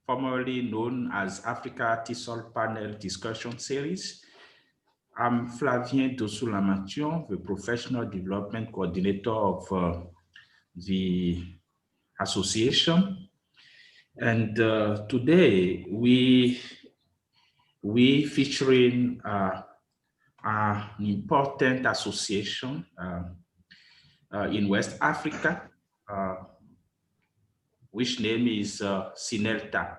formerly known as Africa TESOL Panel Discussion Series. I'm Flavien Dossou-Lamation, the Professional Development Coordinator of the association. And today we featuring an important association in West Africa, which name is Cinelta.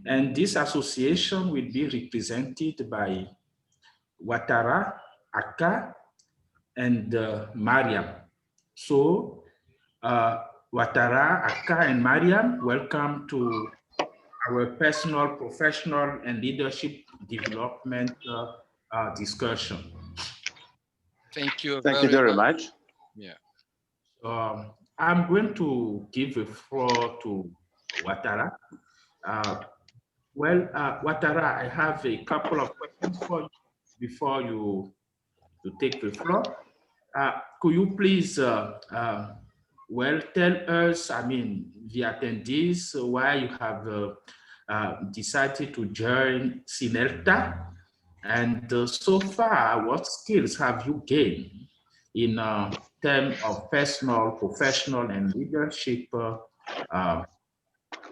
And this association will be represented by Ouattara, Aka, and Mariam. So Ouattara, Aka, and Mariam, welcome to our personal, professional, and leadership development discussion. Thank you. Thank you very much. Yeah. I'm going to give the floor to Ouattara. Ouattara, I have a couple of questions for you before you take the floor. Could you please, tell us, I mean, the attendees, why you have decided to join Cinelta, and so far, what skills have you gained in terms of personal, professional, and leadership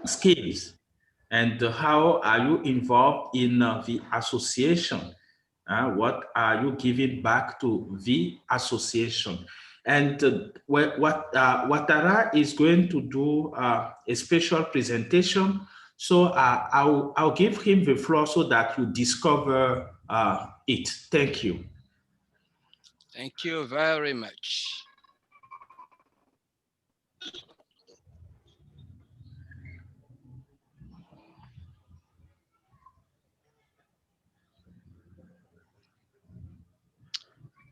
skills? And how are you involved in the association? What are you giving back to the association? And Ouattara is going to do a special presentation. So I'll give him the floor so that you discover it. Thank you. Thank you very much.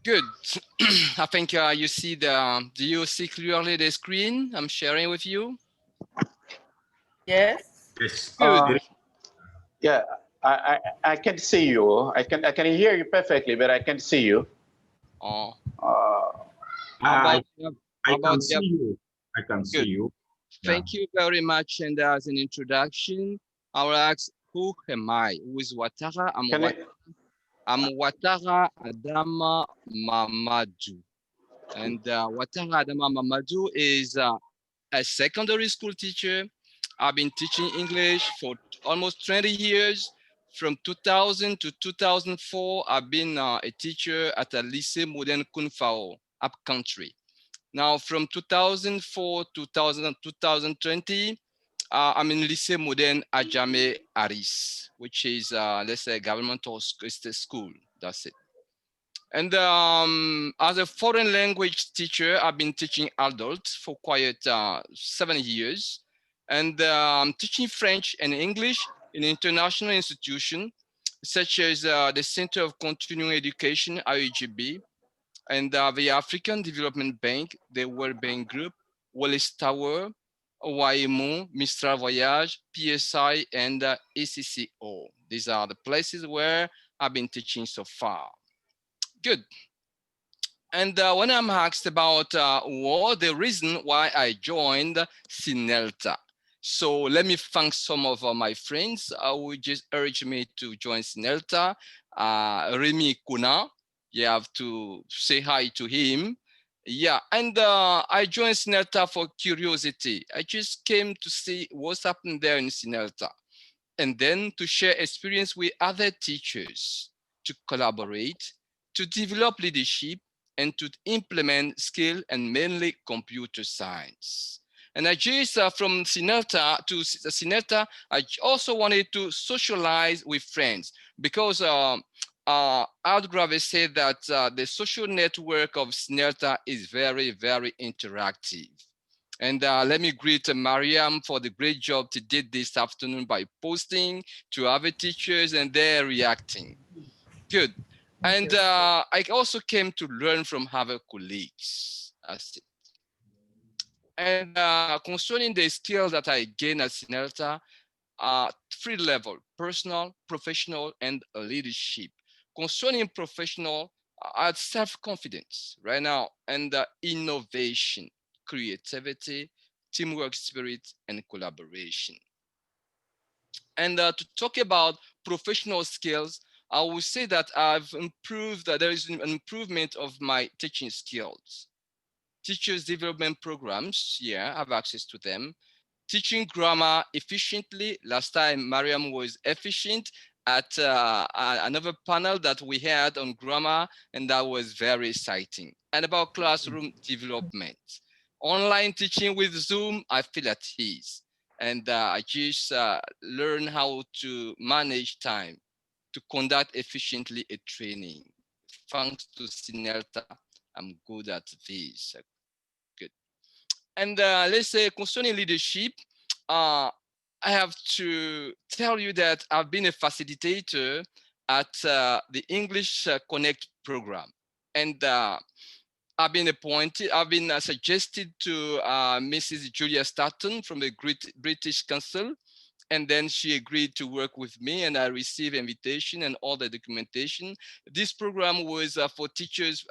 Good. I think you see do you see clearly the screen I'm sharing with you? Yes. Yes. Good. Yeah, I can see you. I can hear you perfectly, but I can't see you. Oh. I can see you. I can see you. Thank you very much. And as an introduction, I will ask, who am I? Who is Ouattara? I'm Ouattara Adama Mamadou. And Ouattara Adama Mamadou is a secondary school teacher. I've been teaching English for almost 20 years. From 2000 to 2004, I've been a teacher at a Lycée Modern Kunfao, upcountry. Now, from 2004 to 2020, I'm in Lycée Modern Adjamé Aris, which is, let's say, governmental school. That's it. And as a foreign language teacher, I've been teaching adults for quite 7 years. And I'm teaching French and English in international institutions, such as the Center of Continuing Education, IEGB, and the African Development Bank, the World Bank Group, Wallace Tower, OIMO, Mistral Voyage, PSI, and ECCO. These are the places where I've been teaching so far. Good. And when I'm asked about what the reason why I joined Cinelta, so let me thank some of my friends who just urged me to join Cinelta. Remy Kuna, you have to say hi to him. Yeah, and I joined Cinelta for curiosity. I just came to see what's happening there in Cinelta, and then to share experience with other teachers, to collaborate, to develop leadership, and to implement skill and mainly computer science. And I just from Cinelta to Cinelta, I also wanted to socialize with friends because Aldgrave said that the social network of Cinelta is very, very interactive. And let me greet Mariam for the great job she did this afternoon by posting to other teachers and they're reacting. Good. And I also came to learn from other colleagues. That's it. And concerning the skills that I gained at Cinelta, 3 levels: personal, professional, and leadership. Concerning professional, I had self-confidence right now, and innovation, creativity, teamwork spirit, and collaboration. And to talk about professional skills, I will say that I've improved, there is an improvement of my teaching skills. Teachers development programs, yeah, I have access to them. Teaching grammar efficiently. Last time, Mariam was efficient at another panel that we had on grammar, and that was very exciting. And about classroom development. Online teaching with Zoom, I feel at ease. And I just learn how to manage time to conduct efficiently a training. Thanks to Cinelta, I'm good at this. Good. And let's say concerning leadership, I have to tell you that I've been a facilitator at the English Connect program. And I've been appointed, I've been suggested to Mrs. Julia Staton from the British Council. And then she agreed to work with me, and I received invitation and all the documentation. This program was for teachers,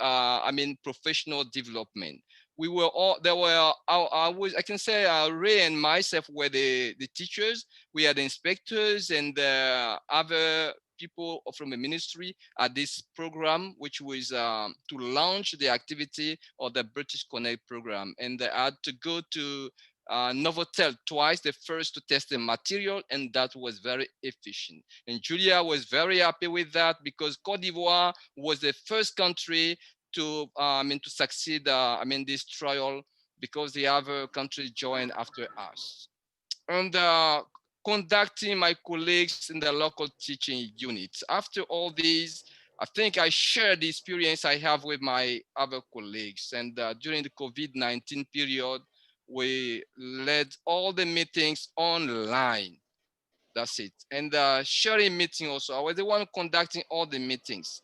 professional development. We were all, there were, I can say Ray and myself were the teachers. We had the inspectors and other people from the ministry at this program, which was to launch the activity of the British Connect program. And I had to go to Novotel twice, the first to test the material, and that was very efficient. And Julia was very happy with that because Côte d'Ivoire was the first country to to succeed this trial, because the other countries joined after us. And conducting my colleagues in the local teaching units. After all these, I think I share the experience I have with my other colleagues. And during the COVID-19 period, we led all the meetings online. That's it. And sharing meeting also. I was the one conducting all the meetings.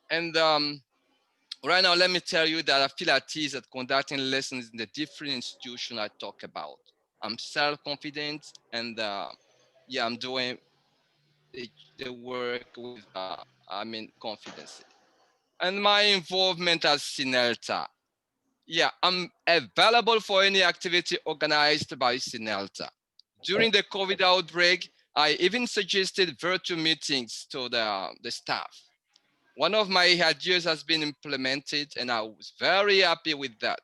And right now, let me tell you that I feel at ease at conducting lessons in the different institutions I talk about. I'm self-confident, and yeah, I'm doing the work with, confidence. And my involvement as Cinelta. Yeah, I'm available for any activity organized by Cinelta. During the COVID outbreak, I even suggested virtual meetings to the staff. One of my ideas has been implemented, and I was very happy with that.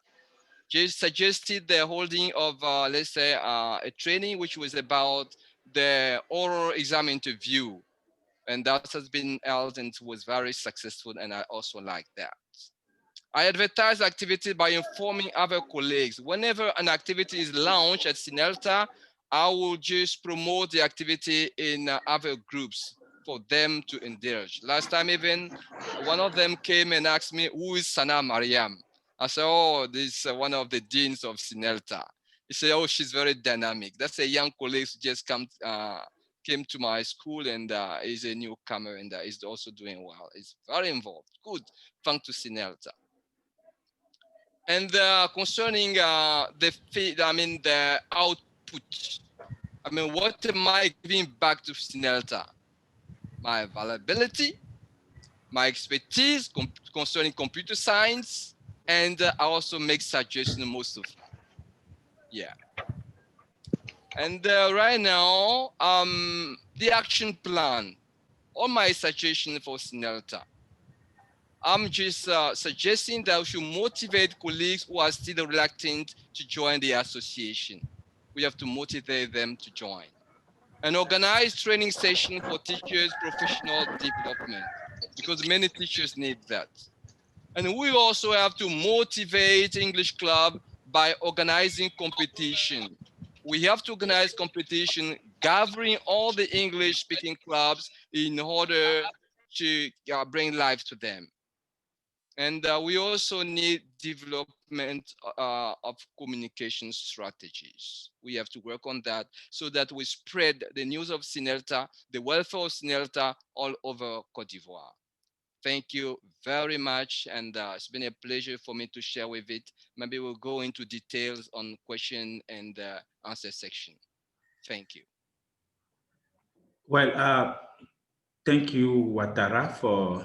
Just suggested the holding of, let's say, a training which was about the oral exam interview. And that has been held and was very successful, and I also like that. I advertise activity by informing other colleagues. Whenever an activity is launched at Cinelta, I will just promote the activity in other groups for them to indulge. Last time even, one of them came and asked me, who is Sana Mariam? I said, oh, this is one of the deans of Cinelta. He said, oh, she's very dynamic. That's a young colleague who just came to my school and is a newcomer and is also doing well. He's very involved. Good. Thanks to Cinelta. And concerning the output, what am I giving back to Cinelta? My availability, my expertise concerning computer science, and I also make suggestions most of them. Yeah. And right now, the action plan, all my suggestions for Cinelta. I'm just suggesting that we should motivate colleagues who are still reluctant to join the association. We have to motivate them to join. An organized training session for teachers' professional development, because many teachers need that. And we also have to motivate English Club by organizing competition. We have to organize competition, gathering all the English-speaking clubs in order to bring life to them. And we also need development of communication strategies. We have to work on that so that we spread the news of Cinelta, the welfare of Cinelta all over Côte d'Ivoire. Thank you very much. And it's been a pleasure for me to share with it. Maybe we'll go into details on question and answer section. Thank you. Well, thank you, Ouattara, for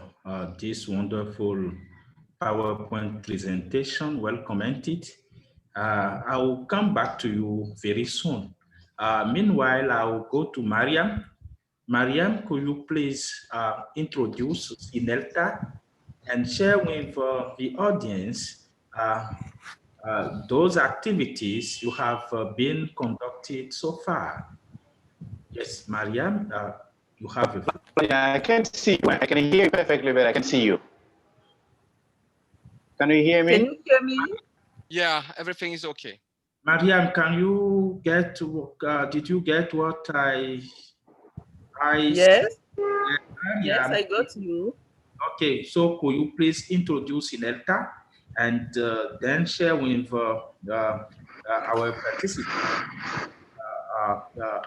this wonderful PowerPoint presentation, well commented. I will come back to you very soon. Meanwhile, I will go to Mariam. Mariam, could you please introduce Cinelta and share with the audience those activities you have been conducted so far? Yes, Mariam, you have a... Yeah, I can see you. I can hear you perfectly, but I can see you. Can you hear me? Can you hear me? Yeah, everything is okay. Mariam, can you get to, did you get what I Yes. Mariam, Yes, I got you. okay, so could you please introduce Cinelta and then share with our participants uh, uh,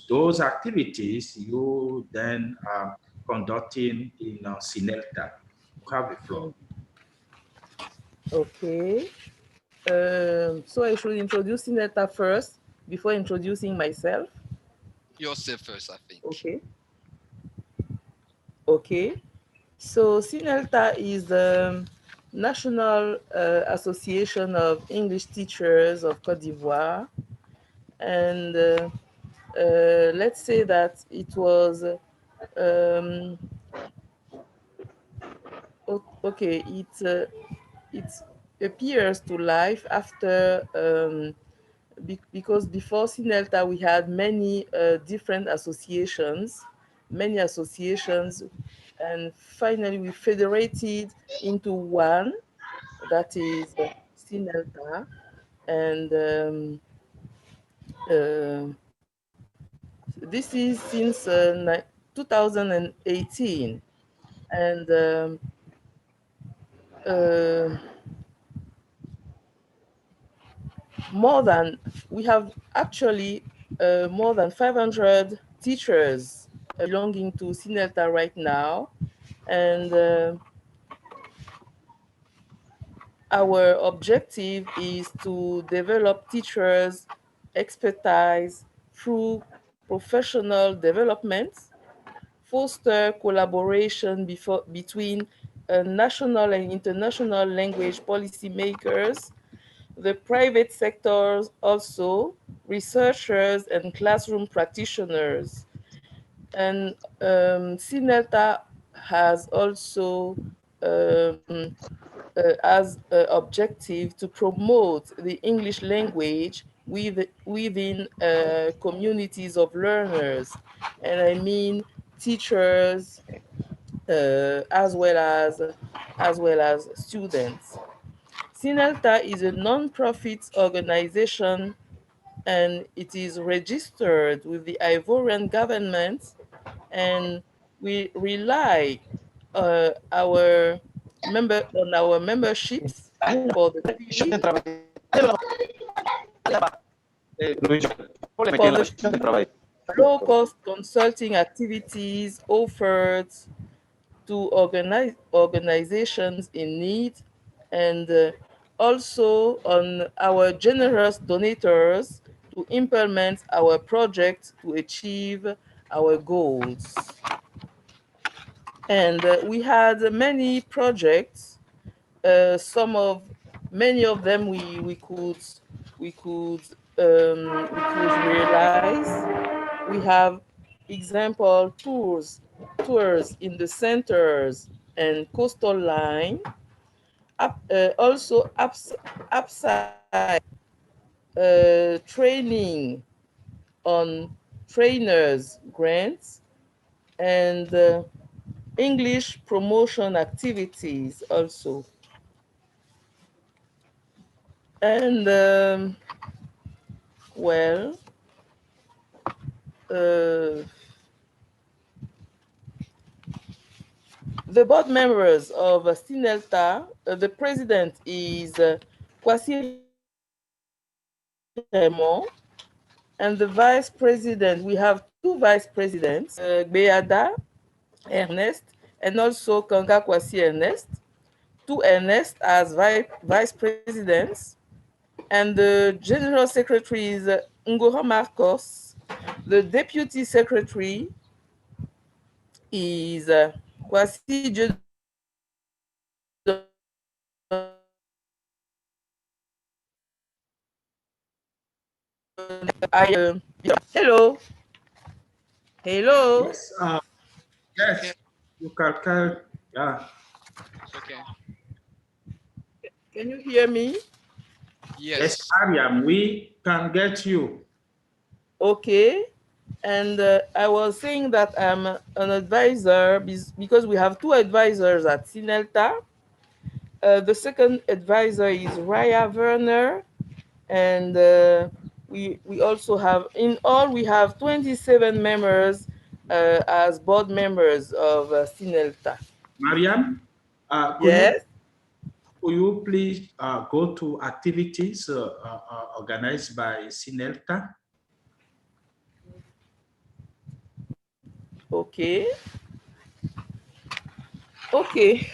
those activities you then are conducting in Cinelta. You have the floor. Okay. So I should introduce Cinelta first before introducing myself. Yourself first, I think. Okay. Okay. So Cinelta is the National Association of English Teachers of Côte d'Ivoire. And let's say that it was okay. It appears to life after because before Cinelta we had many different associations, and finally we federated into one, that is Cinelta, and this is since 2018, and uh, we have actually more than 500 teachers belonging to Cinelta right now, and our objective is to develop teachers' expertise through professional development, foster collaboration between national and international language policymakers, the private sectors also, researchers and classroom practitioners. And Cinelta has also as objective to promote the English language within communities of learners, and I mean teachers as well as students. Cinelta is a non-profit organization, and it is registered with the Ivorian government, and we rely on our memberships for the fee, low-cost consulting activities offered to organizations in need, and also on our generous donors to implement our project to achieve our goals. And we had many projects. Many of them we could realize. We have example tours in the centers and coastal line. Also upside training on trainers grants, and English promotion activities also. And well, the board members of Cinelta, the president is Kwasi Raymond, and the vice president, we have two vice presidents, Beada Ernest and also Kanga Kwasi Ernest, two Ernest as vice presidents, and the general secretary is Ngoro Marcos. The deputy secretary is Kwasi Hello. Hello. Yes, yes, you can, yeah. It's okay. Can you hear me? Yes, Yes. Mariam, we can get you. Okay. And I was saying that I'm an advisor because we have two advisors at Cinelta. The second advisor is Raya Werner, and we also have, in all we have 27 members as board members of Cinelta. Mariam, Yes. could you please go to activities organized by Cinelta? Okay. Okay.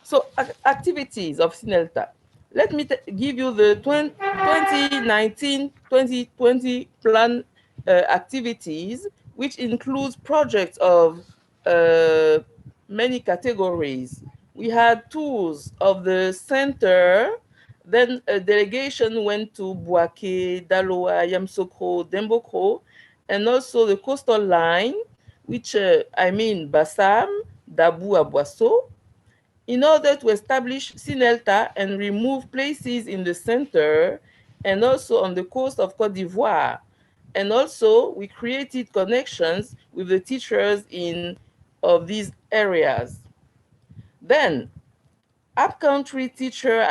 So activities of Cinelta. Let me give you the 2019-2020 plan activities, which includes projects of uh, many categories. We had tours of the center, then a delegation went to Bouaké, Daloa, Yamsokro, Dembokro, and also the coastal line, which I mean Bassam, Dabou, Aboisseau, in order to establish Cinelta and remove places in the center and also on the coast of Côte d'Ivoire. And also we created connections with the teachers of these areas. Then upcountry teacher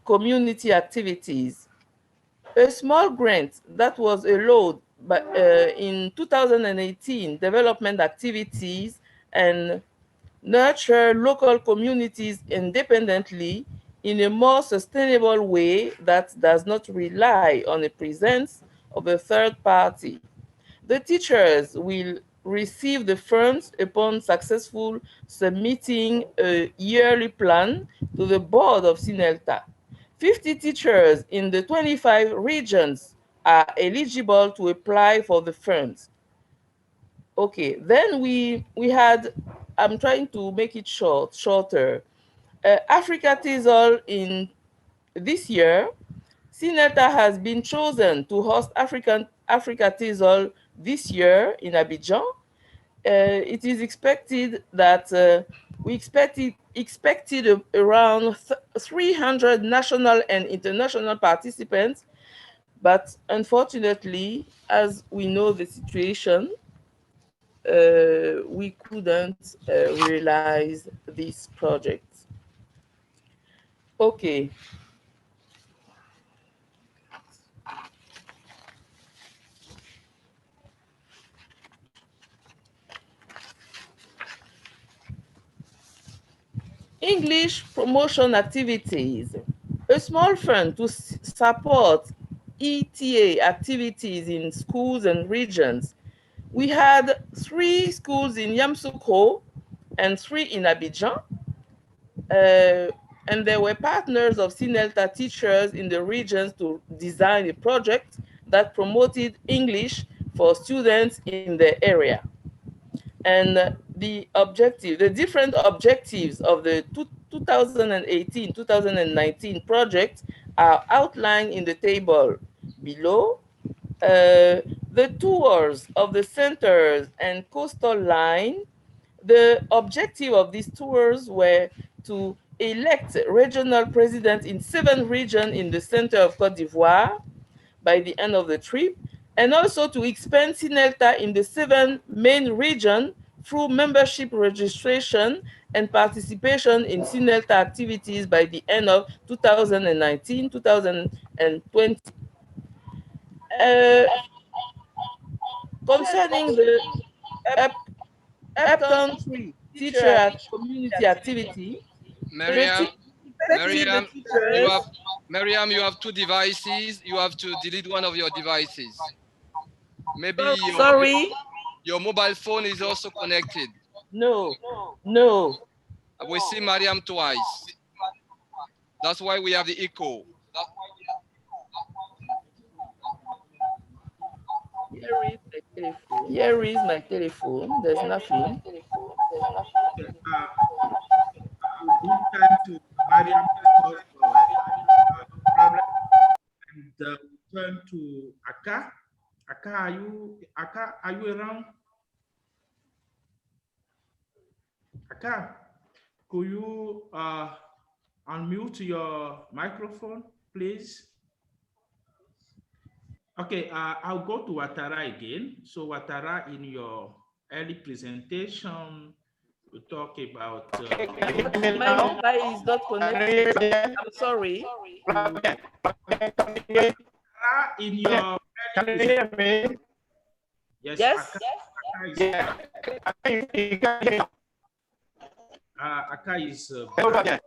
community activities. A small grant that was allowed in 2018, development activities and nurture local communities independently in a more sustainable way that does not rely on the presence of a third party. The teachers will receive the funds upon successful submitting a yearly plan to the board of Cinelta. 50 teachers in the 25 regions are eligible to apply for the funds. Okay, then we had, I'm trying to make it shorter. Africa TESOL in this year, Cinelta has been chosen to host Africa TESOL this year in Abidjan. It is expected that we expected around 300 national and international participants, but unfortunately, as we know the situation, we couldn't realize this project. Okay. English promotion activities. A small fund to support ETA activities in schools and regions. We had 3 schools in Yamsoukro and 3 in Abidjan. And there were partners of Cinelta teachers in the regions to design a project that promoted English for students in the area. And the different objectives of the 2018-2019 project are outlined in the table below. The tours of the centers and coastal line. The objective of these tours were to elect regional presidents in 7 regions in the center of Côte d'Ivoire by the end of the trip, and also to expand Cinelta in the 7 main regions through membership registration and participation in Cinelta activities by the end of 2019-2020. Uh, Concerning the up, upcountry teacher community activity, Miriam, the Miriam, you teachers. have Miriam, you have 2 devices. You have to delete one of your devices. Maybe Sorry. your mobile phone is also connected. No. No. We see Mariam twice. That's why we have the echo. Here is my telephone. There's nothing. Okay, we'll give time to Mariam to solve the problem. And turn to Aka. Aka, are you around? Aka, could you unmute your microphone, please? Okay, I'll go to Ouattara again. So Ouattara, in your early presentation, you talk about... my Wi-Fi is not connected. I'm sorry. In your... Can you hear me? Yes. Yes. Aka is... okay,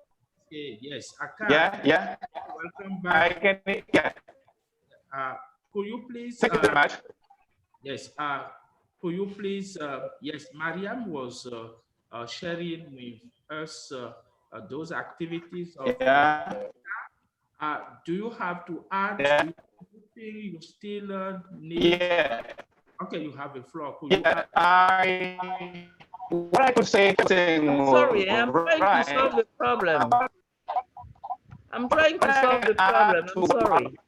yes, Aka. Yeah. Welcome back. I can, yeah. Could you please... Thank you very much. Yes. Could you please... yes, Mariam was sharing with us those activities of... do you have to add? Yeah. Do you think you still need... Yeah. Okay, you have a floor. Could you add? What I could say... I'm sorry, I'm trying to solve the problem. I'm trying to solve the problem. I'm sorry.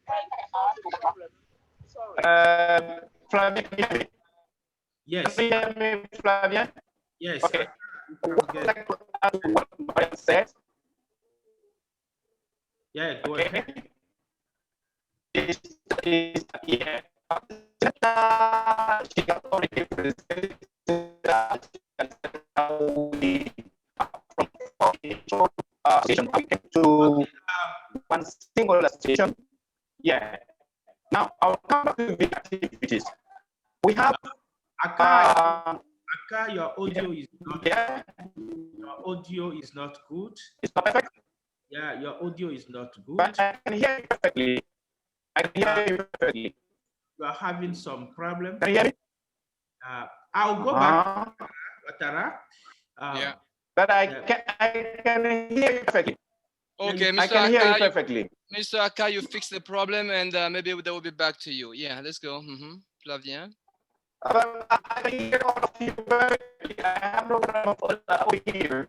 Flavia, can you hear me? Yes. Can you hear me, Flavia? Yes. Okay. What I could add to what Mariam said? Yeah, go ahead. Yeah. To one single station. Yeah. Now I'll come back to the activities. We have Aka, your audio is not... Yeah. Your audio is not good. It's not perfect. Yeah, your audio is not good. But I can hear you perfectly. I can hear you perfectly. You are having some problem. Can you hear me? I'll go back to Ouattara. Yeah. But I can hear you perfectly. Okay, Mr. I can hear you Aka, perfectly. Mr. Aka, you fix the problem, and maybe they will be back to you. Yeah, let's go. Flavien. I can hear all of you perfectly. I have no problem over here.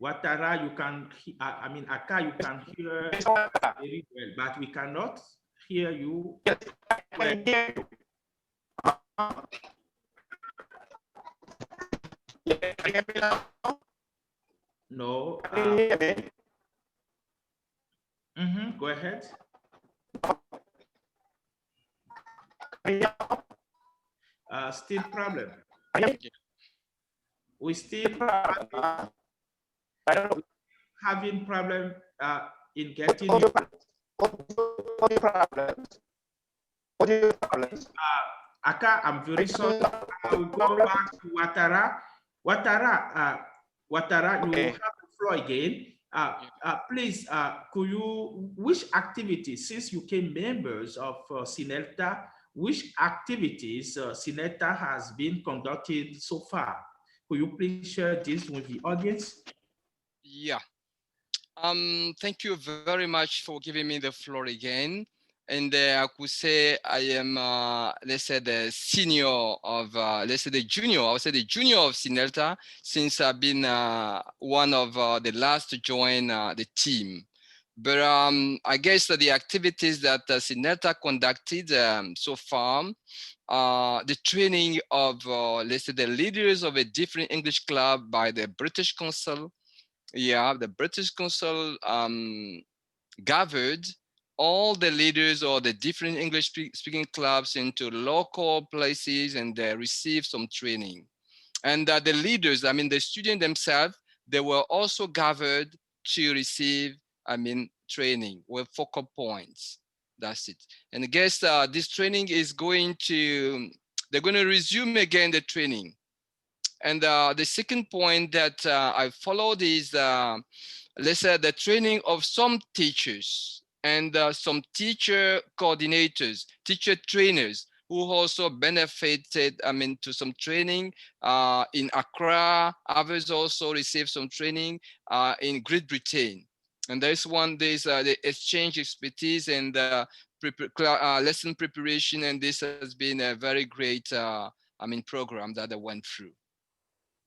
Ouattara, you can... I mean, Aka, you can hear very well, but we cannot hear you. Yes, I can hear you. Yeah, can you hear me now? No. Can you hear me? Go ahead. Still problem. We still having problem in getting... What problems? Aka, I'm very sorry. I will go back to Ouattara. Ouattara, you have the floor again. Please, could you, which activities, since you came members of Cinelta, which activities Cinelta has been conducting so far? Could you please share this with the audience? Yeah. Thank you very much for giving me the floor again. And I could say I am, let's say, the senior of, let's say, the junior. I would say the junior of Cinelta, since I've been one of the last to join the team. But I guess that the activities that Cinelta conducted so far, the training of, let's say, the leaders of a different English club by the British Council. Yeah, the British Council gathered all the leaders or the different English speaking clubs into local places, and they received some training. And the leaders, I mean, the students themselves, they were also gathered to receive, I mean, training with focal points. That's it. And I guess this training is going to, they're going to resume again the training. And the second point that I followed is, let's say, the training of some teachers and some teacher coordinators, teacher trainers, who also benefited, I mean, to some training in Accra. Others also received some training in Great Britain. And there's the exchange expertise and lesson preparation. And this has been a very great, I mean, program that I went through.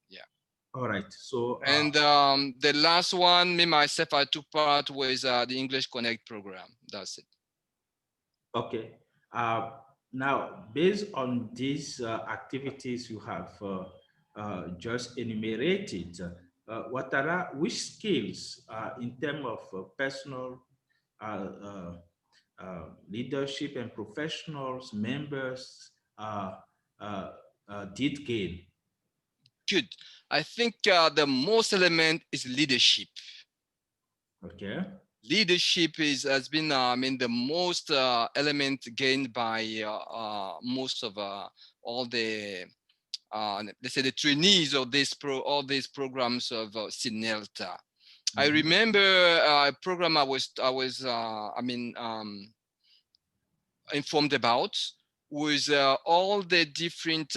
Yeah. All right. So and the last one, me myself, I took part with the English Connect program. That's it. Okay. Now, based on these activities you have just enumerated, which skills in terms of personal uh, uh, leadership and professionals, members uh, did gain? Good. I think the most element is leadership. Okay. Leadership has been, I mean, the most element gained by most of all the, let's say, the trainees of all these programs of Cinelta. I remember a program I was informed about was all the different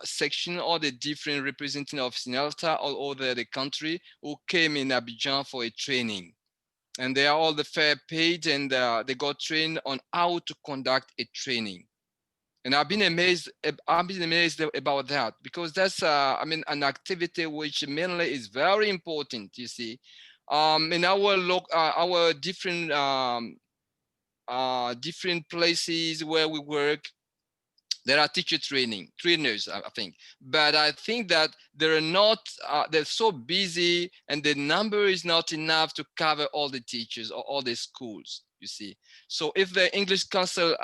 section, all the different representatives of Cinelta all over the country who came in Abidjan for a training. And they are all the fair paid, and they got trained on how to conduct a training. And I've been amazed about that, because that's an activity which mainly is very important. You see, in our different places where we work, there are trainers, I think, but I think that they're not, they're so busy, and the number is not enough to cover all the teachers or all the schools, you see. So if the English councils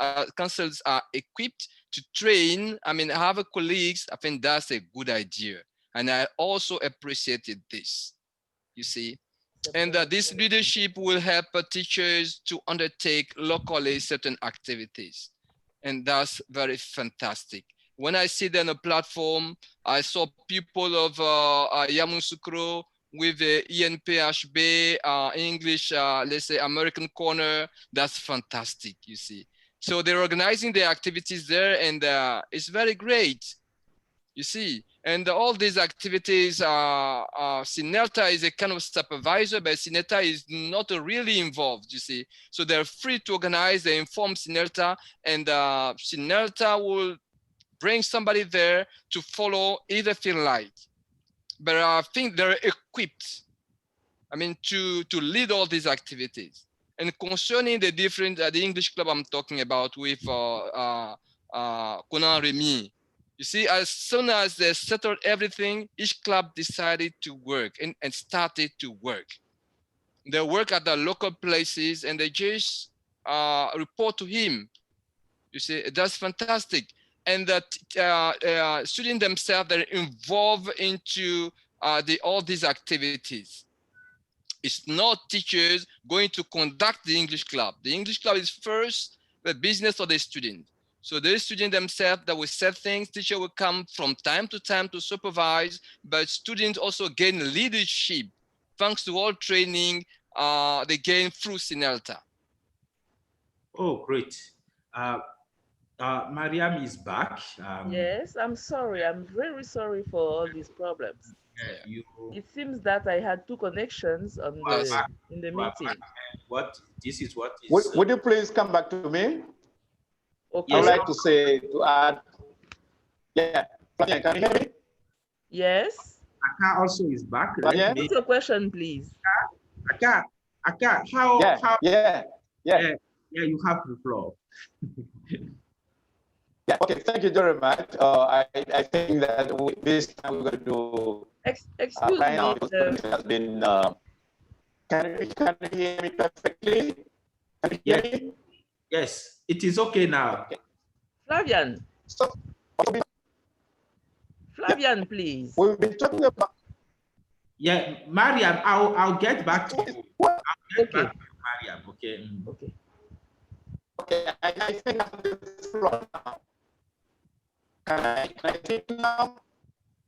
are equipped to train, have colleagues, I think that's a good idea. And I also appreciated this, you see. And this leadership will help teachers to undertake locally certain activities. And that's very fantastic. When I see them on a platform, I saw people of Yamoussoukro with the ENPHB, English, let's say American corner. That's fantastic, you see. So they're organizing their activities there, and it's very great, you see. And all these activities, Cinelta is a kind of supervisor, but Cinelta is not really involved, you see. So they're free to organize, they inform Cinelta, and Cinelta will bring somebody there to follow either feel like. But I think they're equipped, to lead all these activities. And concerning the different, the English club I'm talking about with Conan Remy, you see, as soon as they settled everything, each club decided to work and started to work. They work at the local places, and they just report to him. You see, that's fantastic. And that students themselves, they're involved into all these activities. It's not teachers going to conduct the English club. The English club is first the business of the student. So the student themselves that will set things, teacher will come from time to time to supervise, but students also gain leadership thanks to all training they gain through Cinelta. Oh, great. Mariam is back. Yes, I'm sorry. I'm very sorry for all these problems. You, It seems that I had two connections on in the meeting. What this is what is. Would you please come back to me? Okay. I would like to add. Yeah, Flavien, can you hear me? Yes. Aka also is back. What's your question, please? Aka, Yeah, you have the floor. Yeah, okay, thank you very much. I think that this time we're going to do. Excuse right me. now, has been. Can you hear me perfectly? Can you hear me? Yes, it is okay now. Okay. Flavian. So, Flavian, please. We've been talking about. Yeah, Mariam, I'll get back to you. Okay. Mariam, okay. Okay. Okay, I think I'm the floor now. Can I think now?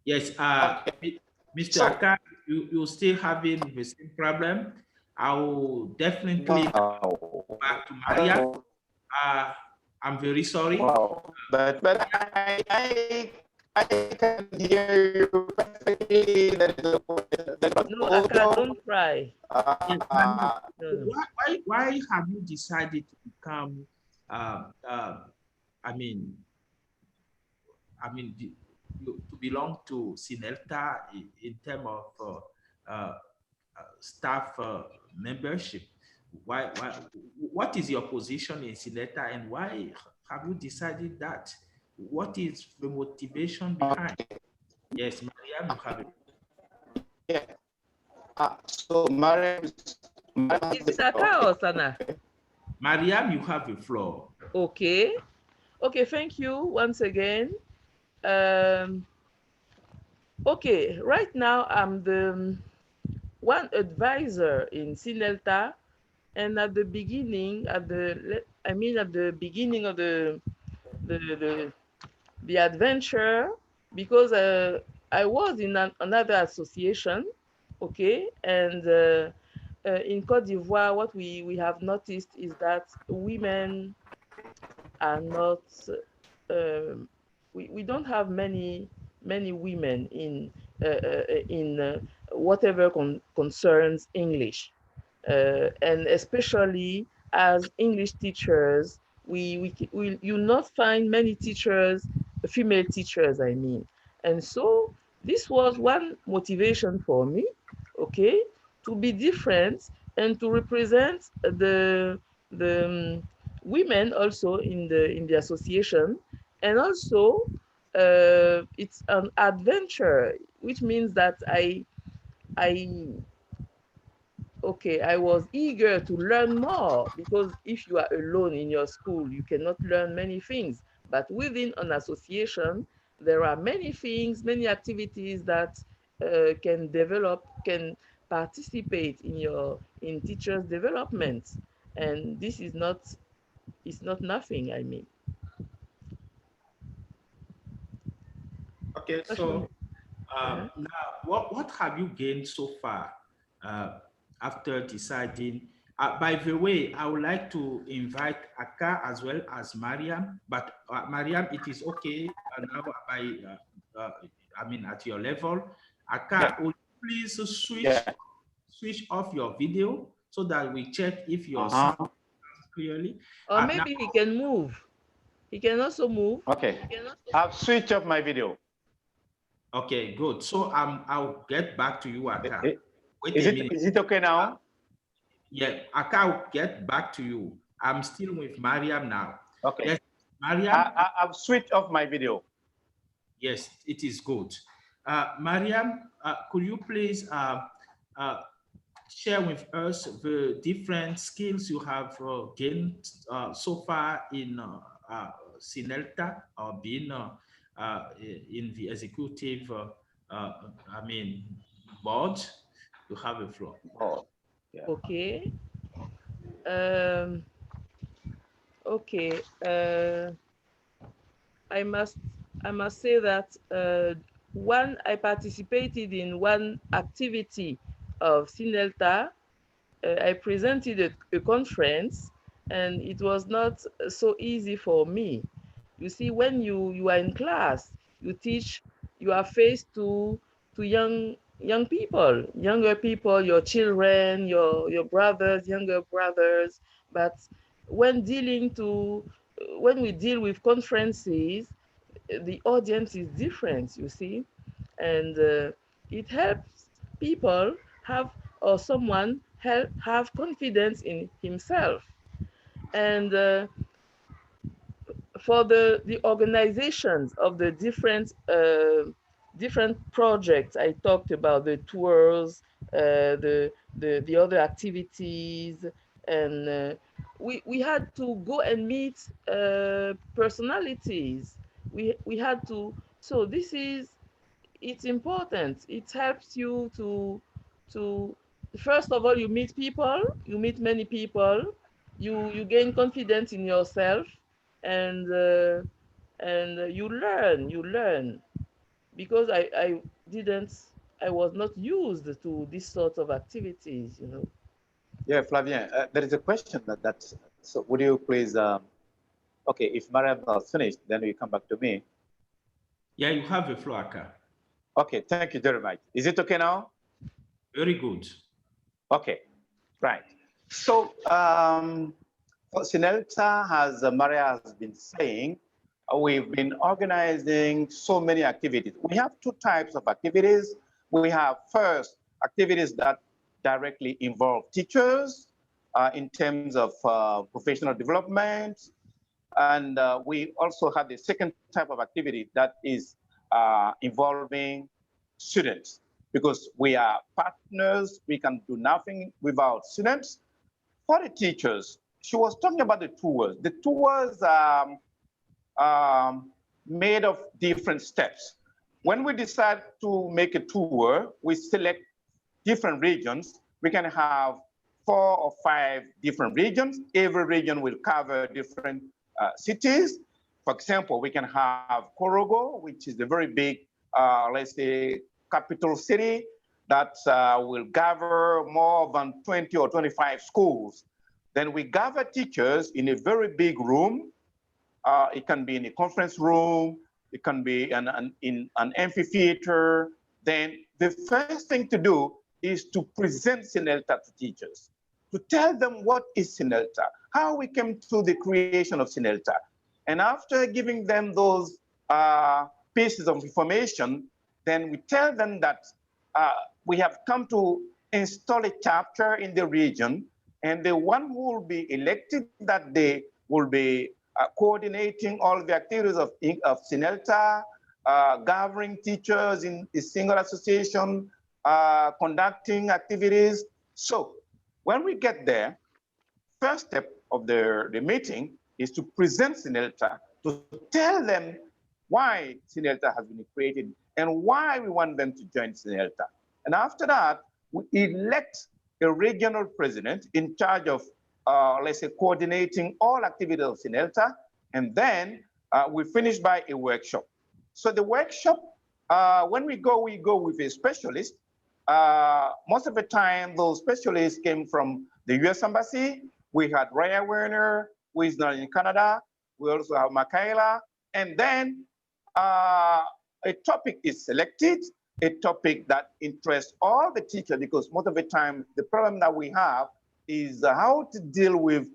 Yes, Okay. Mr. Aka, you're still having the same problem. I will definitely go back to Mariam. I'm very sorry. Wow. But I can hear you perfectly. No, Aka, don't cry. Why have you decided to become to belong to Cinelta in terms of staff membership? what is your position in Cinelta, and why have you decided that? What is the motivation behind? Yes, Mariam, you have it. Yeah. So Mariam, Is it Aka or Sana? Mariam, you have the floor. Okay. Okay, thank you once again. Okay, right now I'm the one advisor in Cinelta, and at the beginning, at the beginning of the adventure, because I was in another association, okay, and in Côte d'Ivoire, what we have noticed is that women are not, we don't have many women in whatever concerns English, and especially as English teachers, you not find many teachers, female teachers, I mean. And so this was one motivation for me, okay, to be different and to represent the women also in the association. And also it's an adventure, which means that I I was eager to learn more, because if you are alone in your school, you cannot learn many things. But within an association, there are many things, many activities that can participate in teachers' development, and this is not, it's not nothing. I mean. Okay, so now what have you gained so far after deciding? By the way, I would like to invite Aka as well as Mariam, but Mariam, it is okay now I mean, at your level. Aka, would you please switch off your video so that we check if your sound comes clearly? Or maybe he can move. He can also move. Okay. I've switched off my video. Okay, good. So I'll get back to you, Aka. Wait Is a minute. Is it okay now? Yeah, Aka will get back to you. I'm still with Mariam now. Okay. Yes, Mariam. I've switched off my video. Yes, it is good. Mariam, could you please share with us the different skills you have gained so far in Cinelta, or being in the executive, I mean, board? You have the floor. Oh, yeah. Okay. Okay. I must say that I participated in one activity of Cinelta. I presented a conference, and it was not so easy for me. You see, when you are in class, you teach, you are faced to young people, younger people, your children, your brothers, younger brothers. But when we deal with conferences, the audience is different, you see, and it helps people someone have confidence in himself. And for the organizations of the different projects I talked about, the tours, the other activities, and we had to go and meet personalities. We had to. So it's important. It helps you to first of all, you meet people, you meet many people, you gain confidence in yourself, and you learn, because I was not used to this sort of activities, you know. Yeah, Flavien, there is a question so would you please, okay, if Mariam has finished, then we come back to me. Yeah, you have the floor, Aka. Okay, thank you very much. Is it okay now? Very good. Okay, right. So, Cinelta, as Maria has been saying, we've been organizing so many activities. We have two types of activities. We have first activities that directly involve teachers, in terms of professional development. And we also have the second type of activity that is involving students, because we are partners. We can do nothing without students. For the teachers, she was talking about the tours. The tours made of different steps. When we decide to make a tour, we select different regions. We can have 4 or 5 different regions. Every region will cover different cities. For example, we can have Korogo, which is a very big, let's say, capital city that will gather more than 20 or 25 schools. Then we gather teachers in a very big room. It can be in a conference room. It can be in an amphitheater. Then the first thing to do is to present Cinelta to teachers, to tell them what is Cinelta, how we came to the creation of Cinelta. And after giving them those pieces of information, then we tell them that we have come to install a chapter in the region, and the one who will be elected that day will be coordinating all the activities of Cinelta, gathering teachers in a single association, conducting activities. So when we get there, first step of the meeting is to present Cinelta, to tell them why Cinelta has been created and why we want them to join Cinelta. And after that, we elect a regional president in charge of, let's say, coordinating all activities of Cinelta. And then we finish by a workshop. So the workshop, when we go with a specialist. Most of the time, those specialists came from the US Embassy. We had Raya Werner, who is now in Canada. We also have Michaela. And then a topic is selected, a topic that interests all the teachers, because most of the time, the problem that we have is how to deal with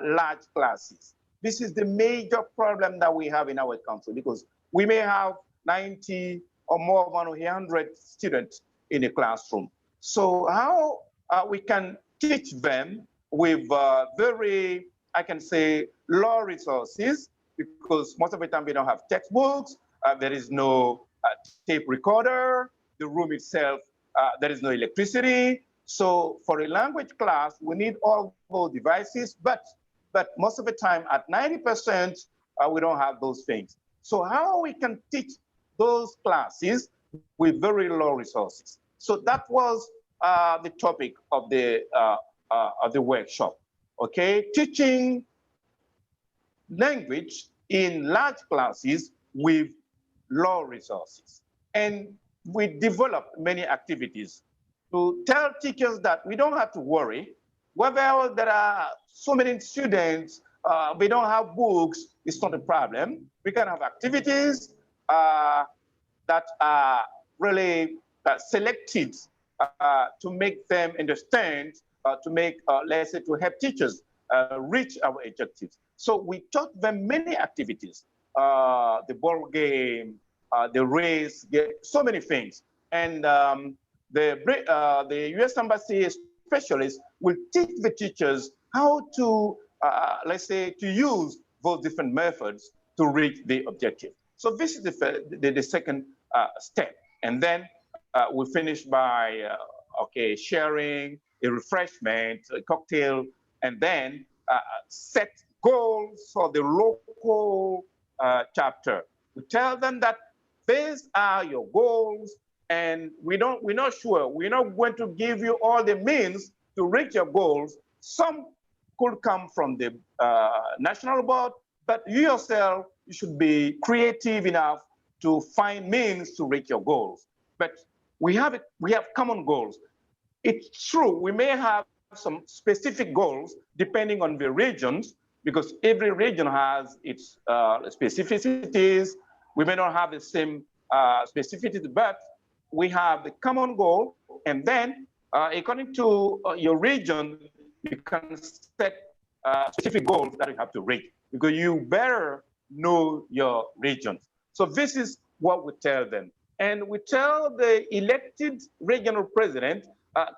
large classes. This is the major problem that we have in our country, because we may have 90 or more than 100 students in a classroom. So how we can teach them with very, I can say, low resources, because most of the time we don't have textbooks, there is no tape recorder, the room itself, there is no electricity. So for a language class, we need all those devices, but most of the time at 90%, we don't have those things. So how we can teach those classes with very low resources? So that was the topic of the workshop. Okay, teaching language in large classes with low resources. And we developed many activities to tell teachers that we don't have to worry. Whether there are so many students, we don't have books, it's not a problem. We can have activities that are really selected to make them understand, to make, let's say, to help teachers reach our objectives. So we taught them many activities, the ball game, the race, so many things. And the US Embassy specialists will teach the teachers how to, let's say, to use those different methods to reach the objective. So this is the second step. And then we finish by, okay, sharing a refreshment, a cocktail, and then set goals for the local chapter. We tell them that these are your goals, and we're not sure. We're not going to give you all the means to reach your goals. Some could come from the national board, but you yourself, you should be creative enough to find means to reach your goals. But we have common goals. It's true, we may have some specific goals depending on the regions, because every region has its specificities. We may not have the same specificities, but we have the common goal. And then according to your region, you can set specific goals that you have to reach, because you better know your regions. So this is what we tell them. And we tell the elected regional president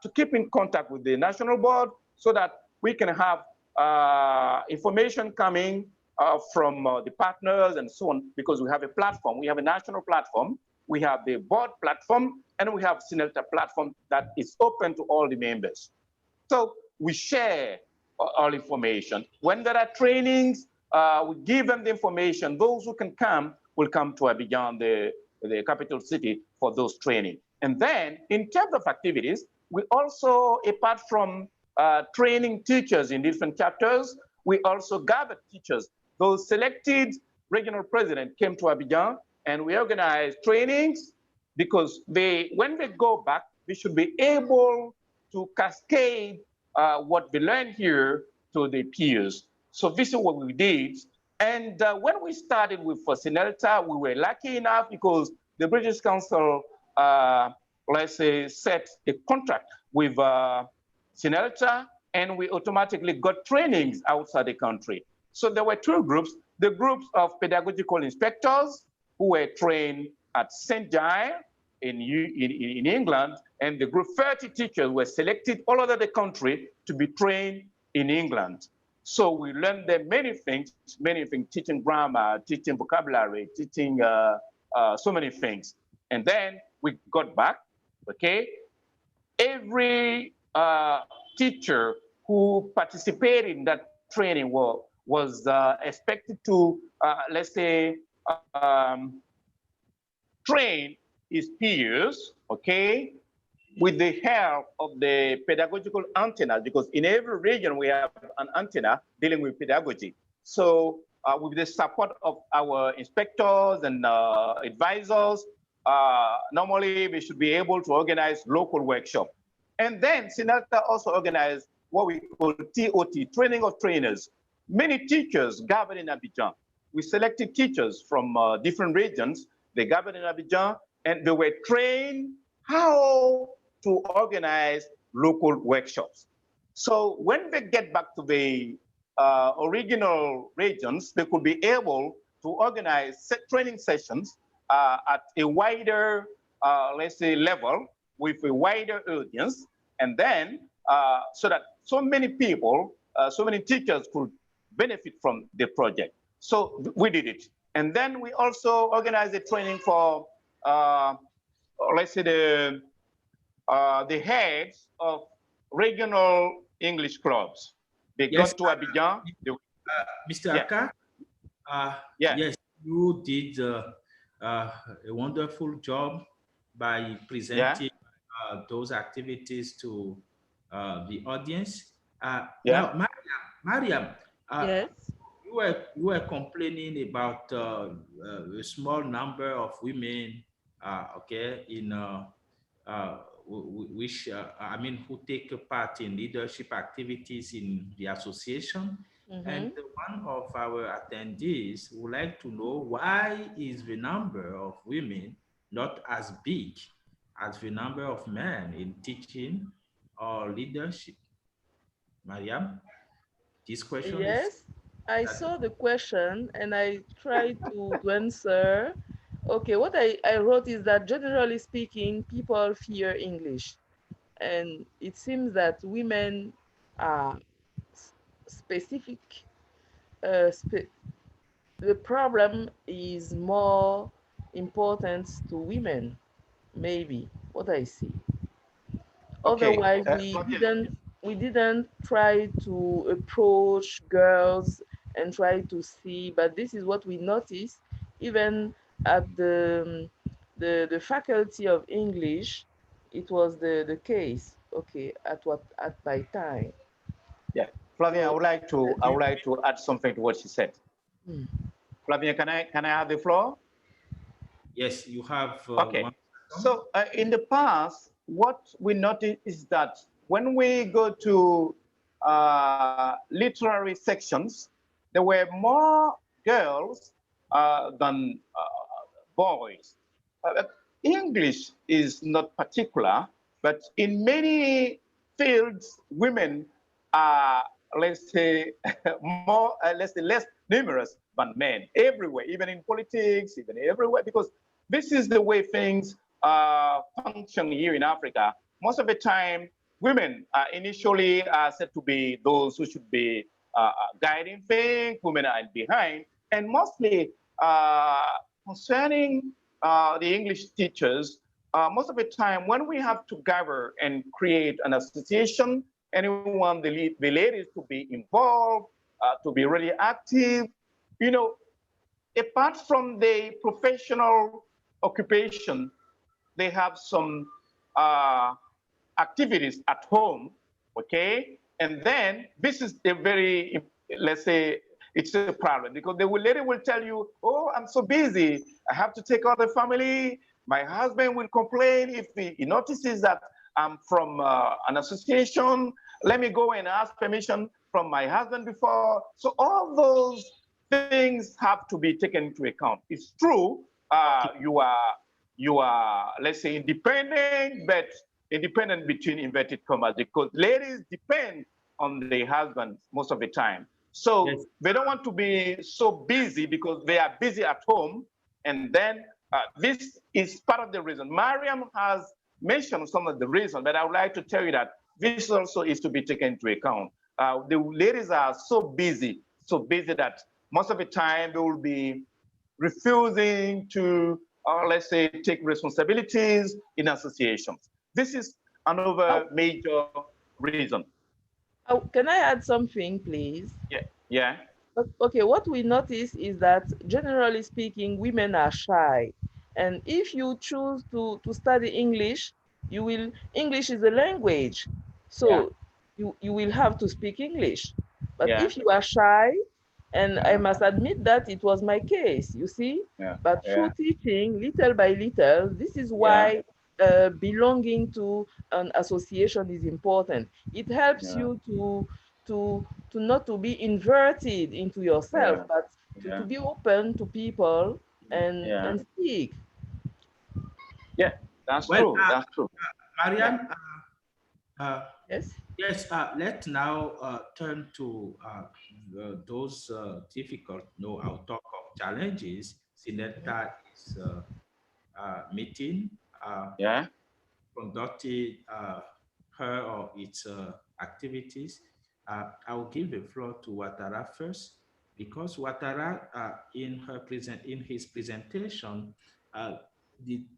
to keep in contact with the national board so that we can have information coming from the partners and so on, because we have a platform. We have a national platform, we have the board platform, and we have Cinelta platform that is open to all the members. So we share all information. When there are trainings, we give them the information. Those who can come will come to Abidjan, the capital city, for those training. And then in terms of activities, we also, apart from training teachers in different chapters, we also gathered teachers. Those selected regional presidents came to Abidjan, and we organized trainings, because when they go back, they should be able to cascade what they learned here to the peers. So this is what we did. And when we started with Cinelta, we were lucky enough because the British Council, let's say, set a contract with Cinelta, and we automatically got trainings outside the country. So there were two groups: the groups of pedagogical inspectors who were trained at St. Giles in England, and the group 30 teachers were selected all over the country to be trained in England. So we learned them many things, teaching grammar, teaching vocabulary, teaching so many things. And then we got back, okay? Every teacher who participated in that training was expected to, let's say, train his peers, okay, with the help of the pedagogical antenna, because in every region we have an antenna dealing with pedagogy. So with the support of our inspectors and advisors, normally we should be able to organize local workshops. And then Cinelta also organized what we call TOT, training of trainers. Many teachers gathered in Abidjan. We selected teachers from different regions. They gathered in Abidjan, and they were trained how to organize local workshops. So when they get back to the original regions, they could be able to organize training sessions at a wider, let's say, level with a wider audience, and then so that so many people, so many teachers could benefit from the project. So we did it. And then we also organized a training for, let's say, the heads of regional English clubs. They got to Abidjan. Mr. Aka, yes, you did a wonderful job by presenting those activities to the audience. Now, Mariam, yes. You were complaining about a small number of women, okay, in which I mean, who take part in leadership activities in the association. And one of our attendees would like to know, why is the number of women not as big as the number of men in teaching or leadership? Mariam, this question is... I saw the question and I tried to answer. Okay, what I wrote is that generally speaking, people fear English. And it seems that women are specific. The problem is more important to women, maybe, what I see. Okay. Otherwise, we didn't try to approach girls and try to see, but this is what we noticed even at the faculty of English. It was the case, okay, at my time. Yeah, Flavien, I would like to add something to what she said. Flavien, can I have the floor? Yes, you have. Okay. So in the past, what we noticed is that when we go to literary sections, there were more girls than boys. English is not particular, but in many fields, women are, let's say, more, let's say, less numerous than men everywhere, even in politics, even everywhere, because this is the way things function here in Africa. Most of the time, women are initially said to be those who should be guiding things, women are behind, and mostly concerning the English teachers, most of the time when we have to gather and create an association, anyone, the ladies to be involved, to be really active, you know, apart from the professional occupation, they have some activities at home, okay? And then this is a very, let's say, it's a problem because the lady will tell you, oh, I'm so busy. I have to take care of the family. My husband will complain if he notices that I'm from an association. Let me go and ask permission from my husband before. So all those things have to be taken into account. It's true, you are, let's say, independent, but independent between inverted commas, because ladies depend on their husbands most of the time. So yes, they don't want to be so busy because they are busy at home. And then this is part of the reason. Mariam has mentioned some of the reasons, but I would like to tell you that this also is to be taken into account. The ladies are so busy that most of the time they will be refusing to, let's say, take responsibilities in associations. This is another major reason. Oh, can I add something, please? Yeah. Okay, what we notice is that generally speaking, women are shy. And if you choose to study English, English is a language. So you will have to speak English. But if you are shy, and I must admit that it was my case, you see? But through teaching, little by little, this is why belonging to an association is important. It helps you to not to be inverted into yourself, but to be open to people and speak. Yeah, that's true. That's true. Mariam, yes. Yes, let's now turn to those difficult, I'll talk of challenges. Cinelta is meeting, conducting her or its activities. I'll give the floor to Ouattara first, because Ouattara, in his presentation,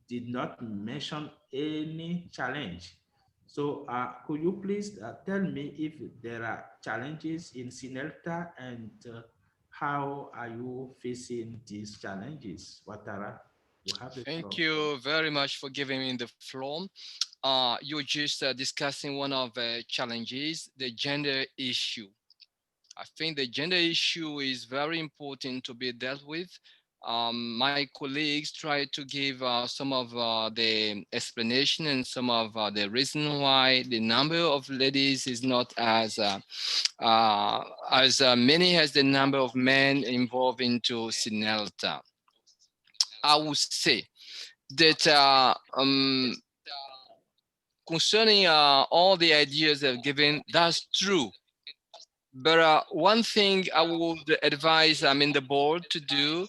did not mention any challenge. So could you please tell me if there are challenges in Cinelta, and how are you facing these challenges? Ouattara, you have the floor. Thank you very much for giving me the floor. You're just discussing one of the challenges, the gender issue. I think the gender issue is very important to be dealt with. My colleagues tried to give some of the explanation and some of the reason why the number of ladies is not as many as the number of men involved into Cinelta. I would say that concerning all the ideas they've given, that's true. But one thing I would advise the board to do,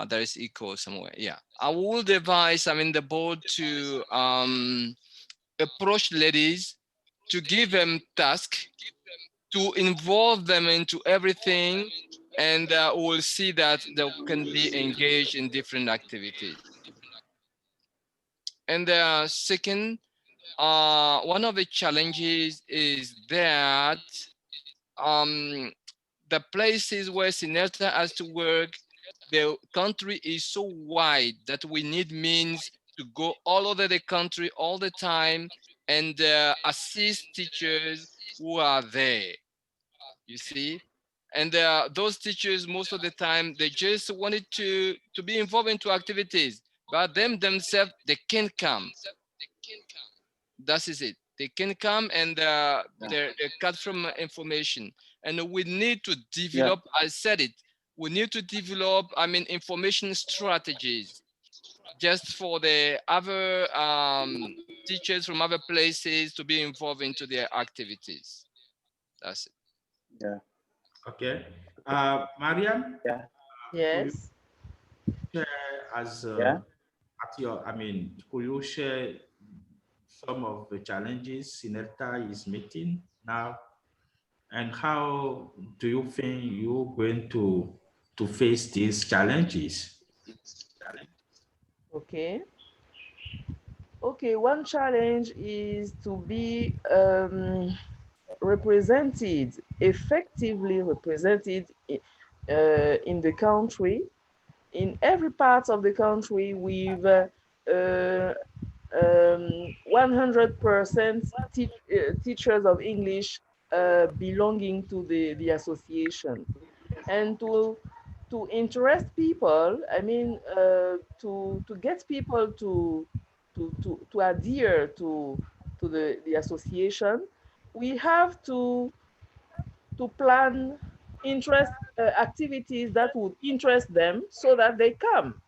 there is echo somewhere. Yeah, I would advise the board to approach ladies, to give them tasks, to involve them into everything, and we'll see that they can be engaged in different activities. And second, one of the challenges is that the places where Cinelta has to work, the country is so wide that we need means to go all over the country all the time and assist teachers who are there, you see? And those teachers, most of the time, they just wanted to be involved into activities, but themselves, they can't come. That is it. They can come and they're cut from information. And we need to develop, I said it, we need to develop, information strategies just for the other teachers from other places to be involved into their activities. That's it. Yeah. Okay. Mariam? Yes. Share as could you share some of the challenges Cinelta is meeting now, and how do you think you're going to face these challenges? Okay. Okay, one challenge is to be represented, effectively represented in the country, in every part of the country with 100% teachers of English belonging to the association, and to interest people. I mean, to get people to adhere to the association, we have to plan interest activities that would interest them so that they come.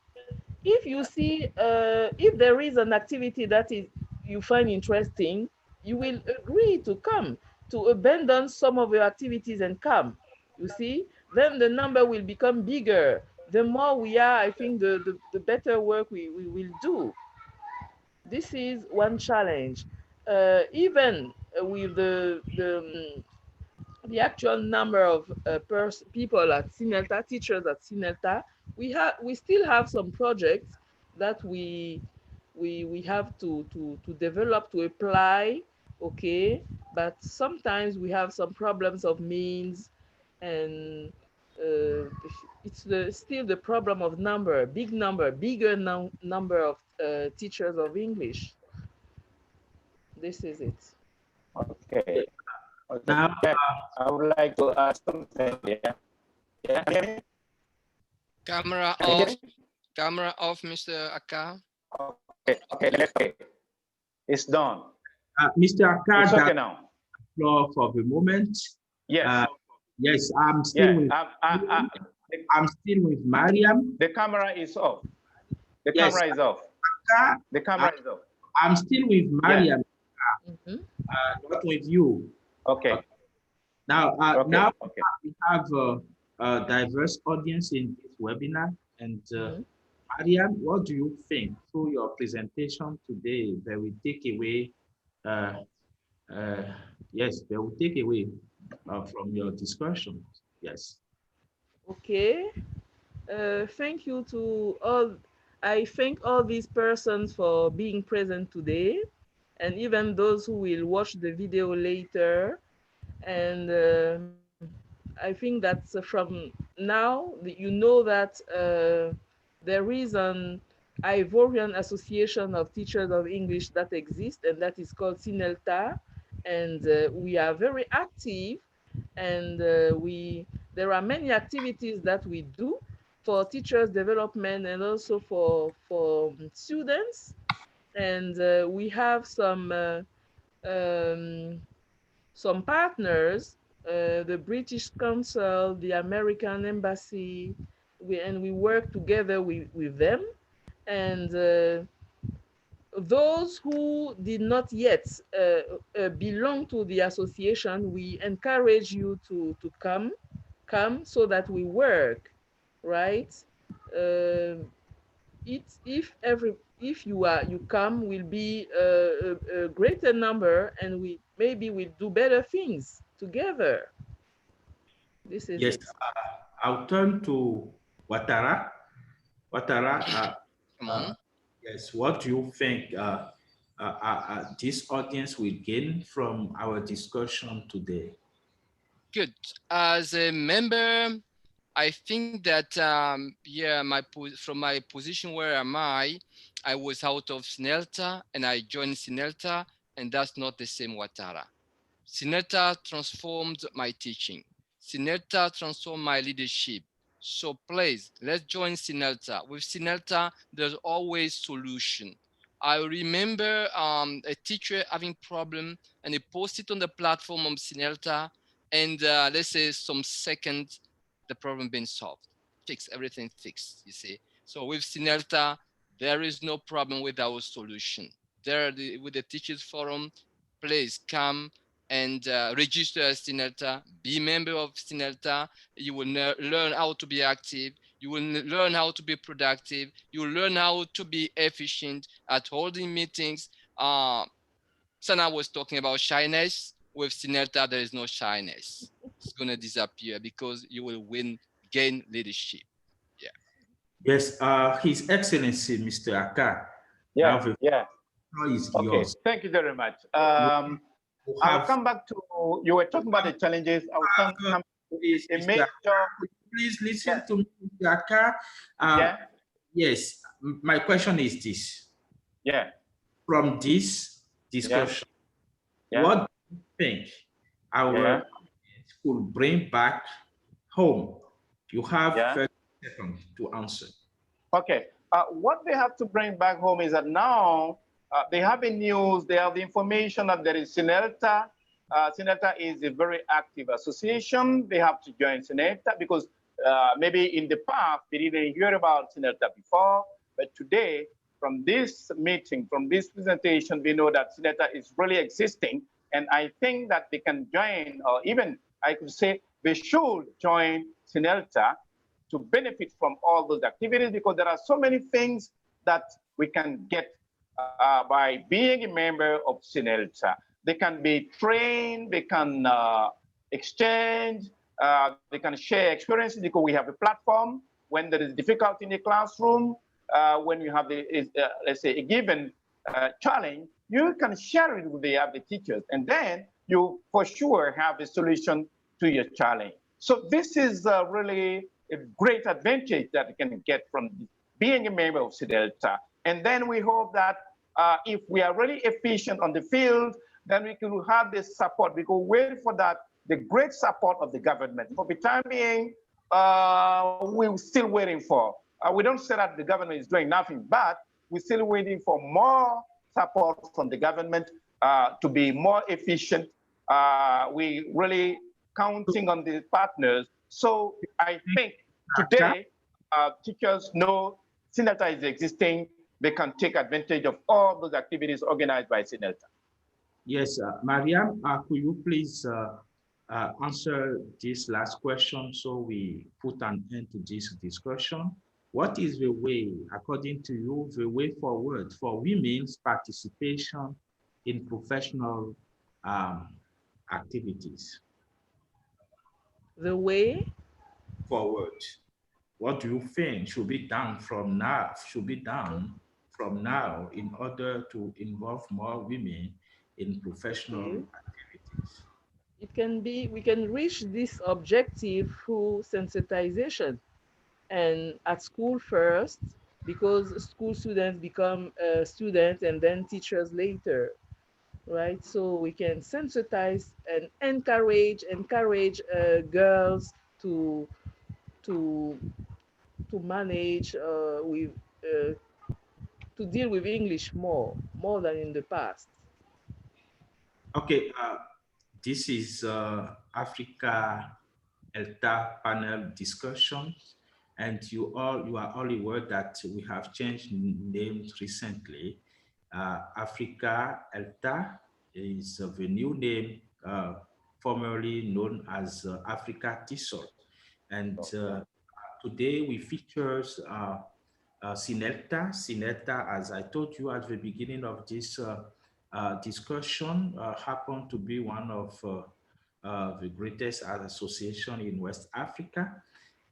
If you see, if there is an activity that is you find interesting, you will agree to come, to abandon some of your activities and come. You see, then the number will become bigger. The more we are, I think the better work we will do. This is one challenge. Even with the actual number of people at Cinelta, teachers at Cinelta, we still have some projects that we have to develop, to apply, okay? But sometimes we have some problems of means, and it's still the problem of number, bigger number of teachers of English. This is it. Okay. Okay. Now, I would like to ask something. Yeah. Yeah. Camera Can you hear off. me? Camera off, Mr. Aka. Okay. Okay. Let's go. It's done. Mr. It's Akkad, okay now. floor for the moment. Yes. Yes, I'm still Yeah. with I'm still with Mariam. The camera is off. The Yes. camera is off. Akkad, The camera is off. I'm still with Mariam, Mhm. not with you. Okay. Now, Okay. now Okay. we have a diverse audience in this webinar. And Mhm. Mariam, what do you think through your presentation today that will take away, yes, they will take away from your discussion? Yes. Okay. Thank you to all. I thank all these persons for being present today, and even those who will watch the video later. And I think that from now, you know that there is an Ivorian Association of Teachers of English that exists, and that is called Cinelta. And we are very active, and there are many activities that we do for teachers development and also for students. And we have some partners, the British Council, the American Embassy, and we work together with them. And those who did not yet belong to the association, we encourage you to come so that we work, right? If you come, will be a greater number, and we maybe we'll do better things together. This is Yes, it. I'll turn to Watara. Watara, Come on. yes, what do you think this audience will gain from our discussion today? Good. As a member, I think that yeah, from my position where am I was out of Cinelta and I joined Cinelta, and that's not the same Watara. Cinelta transformed my teaching. Cinelta transformed my leadership. So please, let's join Cinelta. With Cinelta, there's always solution. I remember a teacher having problem, and he posted on the platform of Cinelta, and let's say some seconds, the problem being solved, fixed, everything fixed, you see. So with Cinelta, there is no problem with our solution. There, with the Teachers Forum, please come and register as Cinelta, be a member of Cinelta. You will learn how to be active. You will learn how to be productive. You will learn how to be efficient at holding meetings. Sana was talking about shyness. With Cinelta, there is no shyness. It's going to disappear because you will gain leadership. Yeah. Yes, His Excellency, Mr. Aka. Yeah, Now the yeah. floor is Okay, yours. thank you very much. You I'll have- come back to, you were talking about the challenges. I'll come to Please, a Mr. major, Please listen Yeah. to me, Mr. Aka. yeah, Yes, my question is this. yeah, From this discussion, yeah. what do you think our Yeah. could bring back home? You have Yeah. 30 seconds to answer. Okay, what they have to bring back home is that now they have the news, they have the information that there is Cinelta. Cinelta is a very active association. They have to join Cinelta because maybe in the past they didn't hear about Cinelta before, but today from this meeting, from this presentation, we know that Cinelta is really existing. And I think that they can join, or even I could say they should join Cinelta to benefit from all those activities, because there are so many things that we can get by being a member of Cinelta. They can be trained, they can exchange, they can share experiences because we have a platform. When there is difficulty in the classroom, when you have let's say a given challenge, you can share it with the other teachers, and then you for sure have a solution to your challenge. So this is really a great advantage that you can get from being a member of Cinelta. And then we hope that if we are really efficient on the field, then we can have this support. We can wait for that, the great support of the government. For the time being, we're still waiting for. We don't say that the government is doing nothing, but we're still waiting for more support from the government to be more efficient. We really counting on the partners. So I think today, teachers know Cinelta is existing. They can take advantage of all those activities organized by Cinelta. Yes, Mariam, could you please answer this last question so we put an end to this discussion? What is the way, according to you, the way forward for women's participation in professional activities? The way forward, what do you think should be done from now? In order to involve more women in professional activities? it can be, we can reach this objective through sensitization, and at school first, because school students become students and then teachers later, right? So we can sensitize and encourage girls to manage with to deal with English more than in the past. Okay, this is Africa ELTA panel discussion, and you are all aware that we have changed names recently. Africa ELTA is the new name, formerly known as Africa TESOL. And today we features Cinelta. Cinelta, as I told you at the beginning of this discussion, happened to be one of the greatest association in West Africa.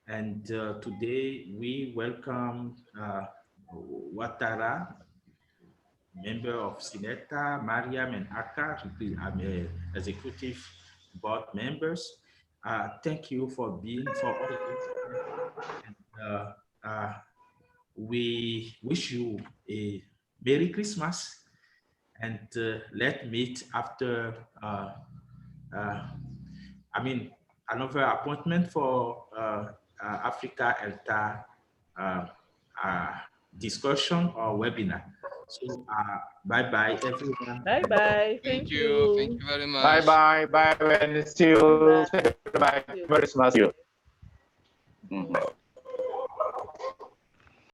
And today we welcome Ouattara, member of Cinelta, Mariam and Aka, executive board members. Thank you for being for all of this. And, we wish you a Merry Christmas, and let's meet after another appointment for Africa ELTA discussion or webinar. So bye-bye, everyone. Bye-bye. Thank you. Thank you very much. Bye-bye. Bye, and see you. Bye. Bye. Merry Christmas. Mm.